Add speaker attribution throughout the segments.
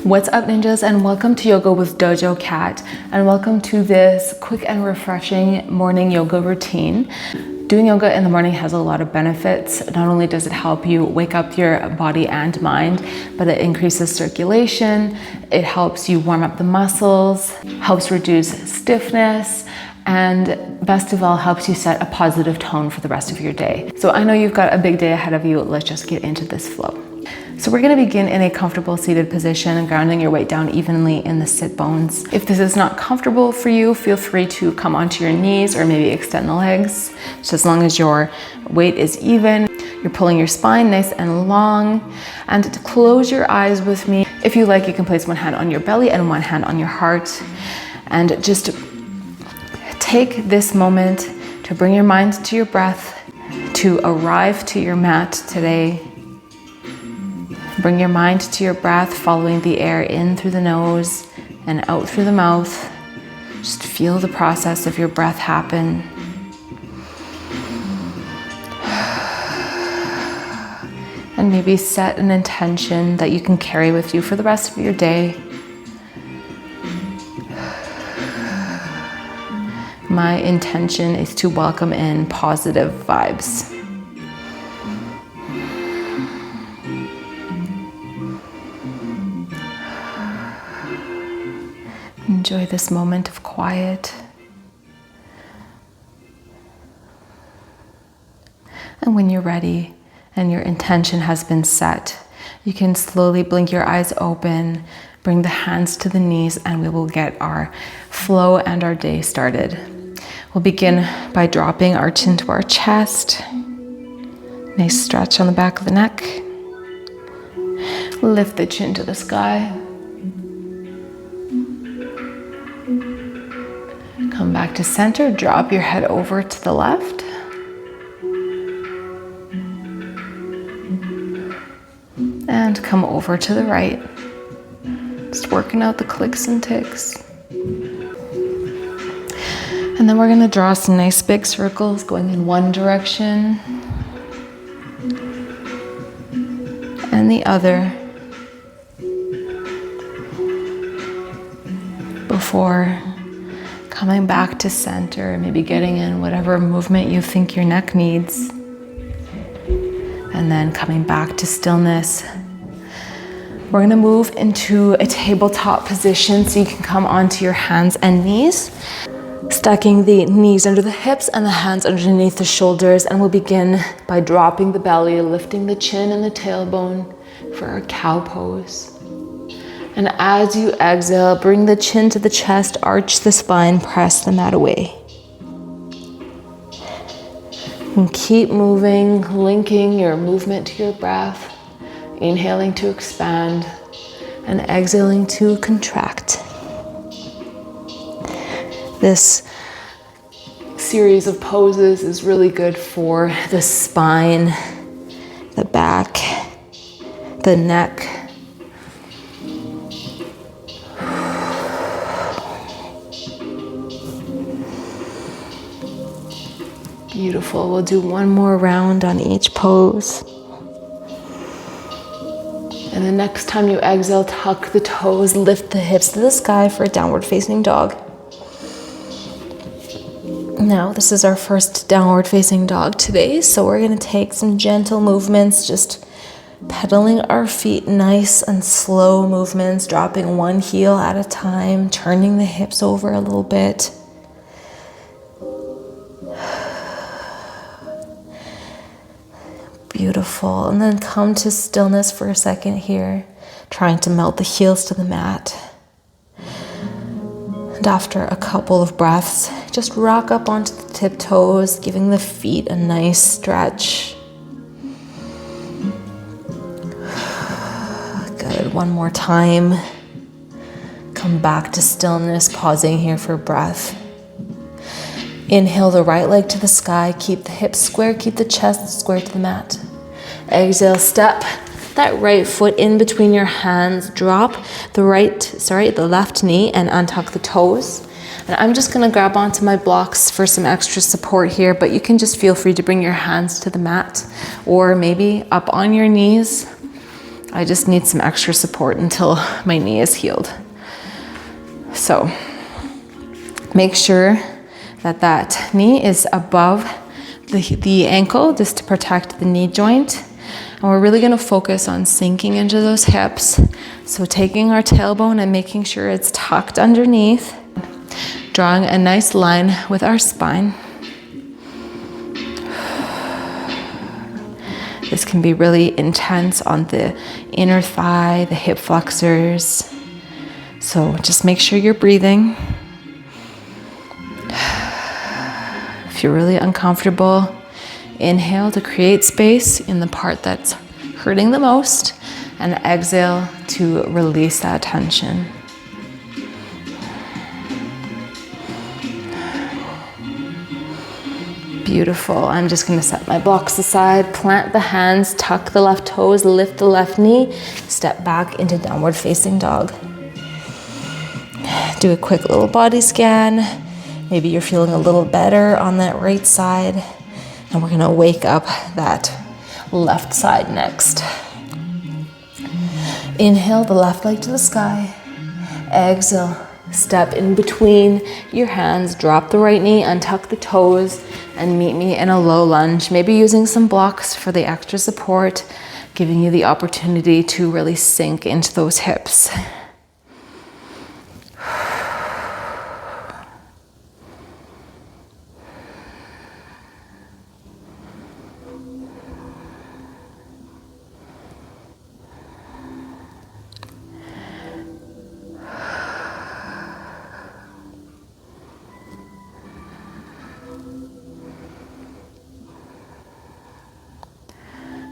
Speaker 1: What's up, ninjas, and welcome to Yoga with Dojo Cat, and welcome to this quick and refreshing morning yoga routine. Doing yoga in the morning has a lot of benefits. Not only does it help you wake up your body and mind, but it increases circulation, it helps you warm up the muscles, helps reduce stiffness, and best of all, helps you set a positive tone for the rest of your day. So I know you've got a big day ahead of you. Let's just get into this flow. So we're going to begin in a comfortable seated position and grounding your weight down evenly in the sit bones. If this is not comfortable for you, feel free to come onto your knees or maybe extend the legs. Just as long as your weight is even, you're pulling your spine nice and long. And to close your eyes with me. If you like, you can place one hand on your belly and one hand on your heart. And just take this moment to bring your mind to your breath, to arrive to your mat today. Bring your mind to your breath, following the air in through the nose and out through the mouth. Just feel the process of your breath happen. And maybe set an intention that you can carry with you for the rest of your day. My intention is to welcome in positive vibes. Enjoy this moment of quiet. And when you're ready and your intention has been set, you can slowly blink your eyes open, bring the hands to the knees, and we will get our flow and our day started. We'll begin by dropping our chin to our chest. Nice stretch on the back of the neck. Lift the chin to the sky. Come back to center, drop your head over to the left. And come over to the right. Just working out the clicks and ticks. And then we're gonna draw some nice big circles going in one direction and the other before coming back to center, maybe getting in whatever movement you think your neck needs. And then coming back to stillness. We're gonna move into a tabletop position so you can come onto your hands and knees. Stacking the knees under the hips and the hands underneath the shoulders. And we'll begin by dropping the belly, lifting the chin and the tailbone for our cow pose. And as you exhale, bring the chin to the chest, arch the spine, press the mat away. And keep moving, linking your movement to your breath, inhaling to expand and exhaling to contract. This series of poses is really good for the spine, the back, the neck. Beautiful. We'll do one more round on each pose. And the next time you exhale, tuck the toes, lift the hips to the sky for a downward facing dog. Now, this is our first downward facing dog today, so we're going to take some gentle movements, just pedaling our feet, nice and slow movements, dropping one heel at a time, turning the hips over a little bit. Beautiful. And then come to stillness for a second here, trying to melt the heels to the mat. And after a couple of breaths, just rock up onto the tiptoes, giving the feet a nice stretch. Good. One more time. Come back to stillness, pausing here for breath. Inhale the right leg to the sky, keep the hips square, keep the chest square to the mat. Exhale, step that right foot in between your hands, drop the left knee and untuck the toes. And I'm just gonna grab onto my blocks for some extra support here, but you can just feel free to bring your hands to the mat or maybe up on your knees. I just need some extra support until my knee is healed. So make sure that that knee is above the ankle, just to protect the knee joint. And we're really gonna focus on sinking into those hips. So taking our tailbone and making sure it's tucked underneath, drawing a nice line with our spine. This can be really intense on the inner thigh, the hip flexors. So just make sure you're breathing. If you're really uncomfortable, inhale to create space in the part that's hurting the most, and exhale to release that tension. Beautiful. I'm just going to set my blocks aside, plant the hands, tuck the left toes, lift the left knee, step back into downward facing dog. Do a quick little body scan. Maybe you're feeling a little better on that right side. And we're going to wake up that left side next. Inhale the left leg to the sky. Exhale, step in between your hands, drop the right knee, untuck the toes, and meet me in a low lunge, maybe using some blocks for the extra support, giving you the opportunity to really sink into those hips.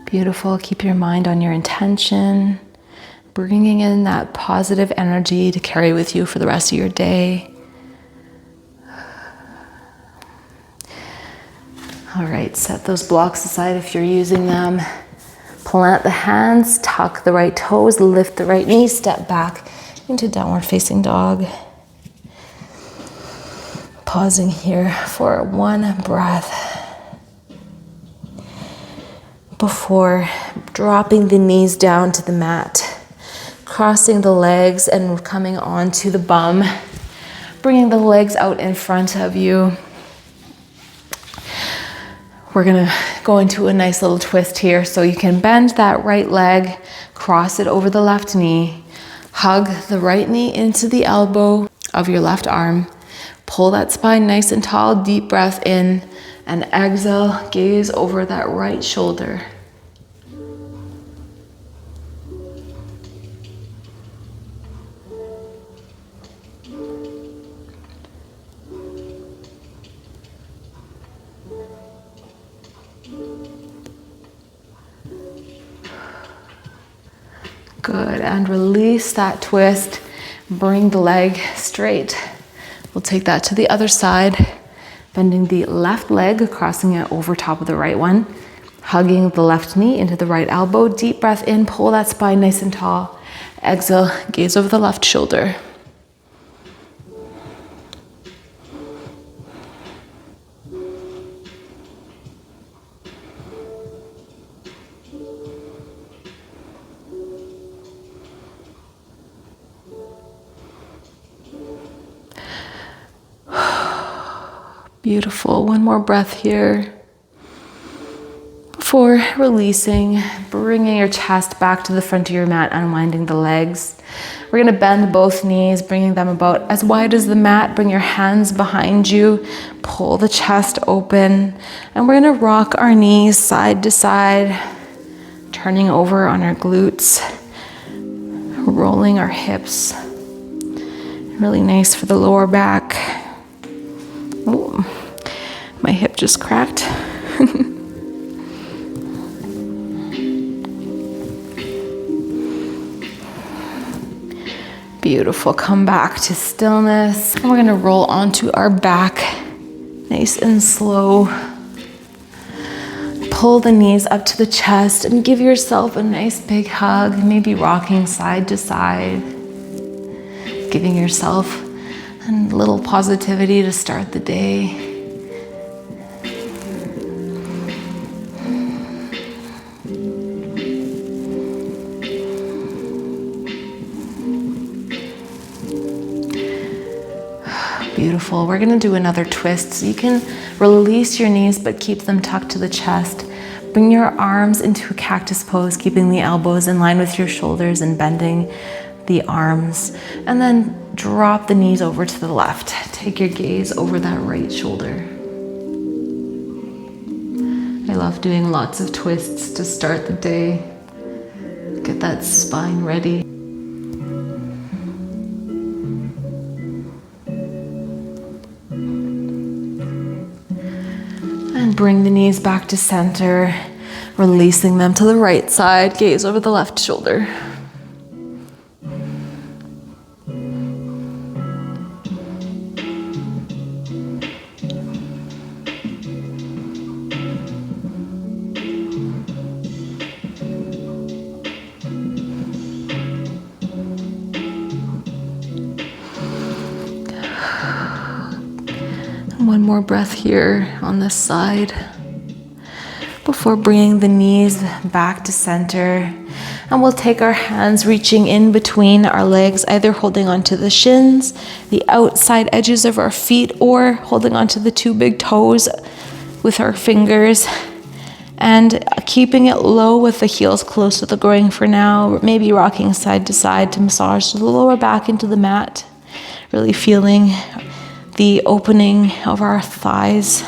Speaker 1: Beautiful. Keep your mind on your intention, bringing in that positive energy to carry with you for the rest of your day. All right, set those blocks aside if you're using them. Plant the hands, tuck the right toes, lift the right knee, step back into downward facing dog. Pausing here for one breath before dropping the knees down to the mat, crossing the legs and coming onto the bum, bringing the legs out in front of you. We're gonna go into a nice little twist here. So you can bend that right leg, cross it over the left knee, hug the right knee into the elbow of your left arm, pull that spine nice and tall, deep breath in, and exhale, gaze over that right shoulder. Good, and release that twist. Bring the leg straight. We'll take that to the other side, bending the left leg, crossing it over top of the right one, hugging the left knee into the right elbow. Deep breath in, pull that spine nice and tall. Exhale, gaze over the left shoulder. Beautiful. One more breath here before releasing, bringing your chest back to the front of your mat, unwinding the legs. We're going to bend both knees, bringing them about as wide as the mat. Bring your hands behind you, pull the chest open, and we're going to rock our knees side to side, turning over on our glutes, rolling our hips. Really nice for the lower back. Ooh, my hip just cracked. Beautiful. Come back to stillness. And we're going to roll onto our back, nice and slow. Pull the knees up to the chest and give yourself a nice big hug, maybe rocking side to side, giving yourself a little positivity to start the day. Beautiful. We're gonna do another twist. So you can release your knees, but keep them tucked to the chest. Bring your arms into a cactus pose, keeping the elbows in line with your shoulders and bending the arms. And then drop the knees over to the left. Take your gaze over that right shoulder. I love doing lots of twists to start the day. Get that spine ready. And bring the knees back to center, releasing them to the right side, gaze over the left shoulder. One more breath here on this side before bringing the knees back to center. And we'll take our hands reaching in between our legs, either holding onto the shins, the outside edges of our feet, or holding onto the two big toes with our fingers, and keeping it low with the heels close to the groin for now, maybe rocking side to side to massage the lower back into the mat, really feeling the opening of our thighs.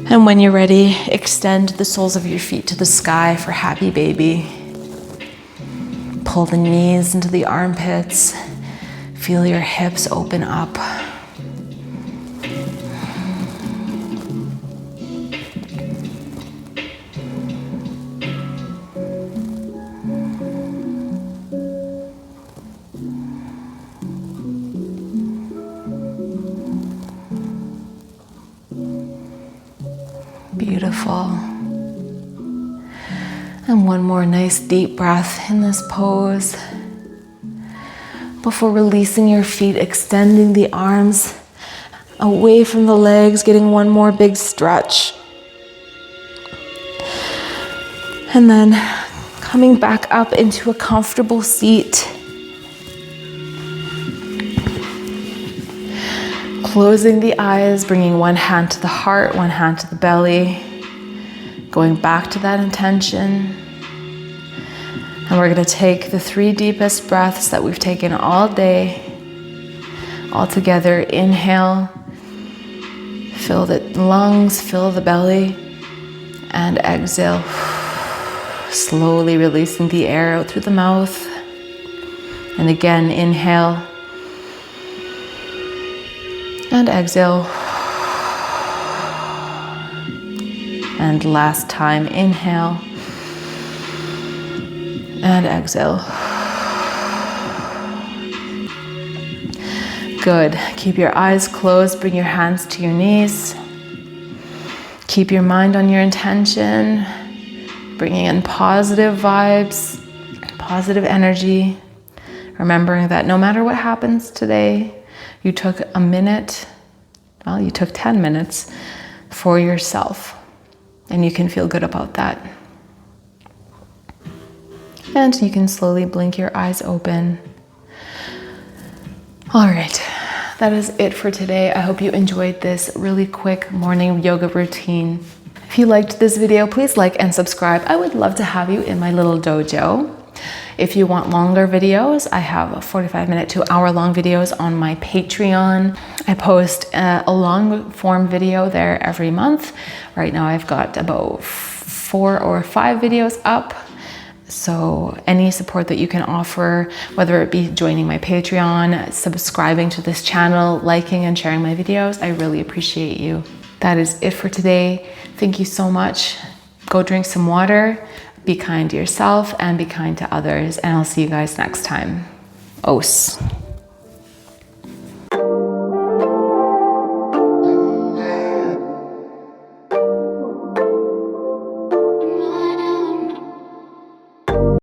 Speaker 1: And when you're ready, extend the soles of your feet to the sky for happy baby. Pull the knees into the armpits. Feel your hips open up. Beautiful. And one more nice deep breath in this pose. Before releasing your feet, extending the arms away from the legs, getting one more big stretch. And then coming back up into a comfortable seat. Closing the eyes, bringing one hand to the heart, one hand to the belly. Going back to that intention. And we're going to take the 3 deepest breaths that we've taken all day. All together, inhale. Fill the lungs, fill the belly. And exhale. Slowly releasing the air out through the mouth. And again, inhale. And exhale. And last time, inhale. And exhale. Good. Keep your eyes closed. Bring your hands to your knees. Keep your mind on your intention. Bringing in positive vibes, positive energy. Remembering that no matter what happens today, you took a minute, well, you took 10 minutes for yourself, and you can feel good about that. And you can slowly blink your eyes open. All right, that is it for today. I hope you enjoyed this really quick morning yoga routine. If you liked this video, please like and subscribe. I would love to have you in my little dojo. If you want longer videos, I have 45-minute to hour-long videos on my Patreon. I post a long-form video there every month. Right now I've got about 4 or 5 videos up. So any support that you can offer, whether it be joining my Patreon, subscribing to this channel, liking and sharing my videos, I really appreciate you. That is it for today. Thank you so much. Go drink some water. Be kind to yourself and be kind to others, and I'll see you guys next time. Os.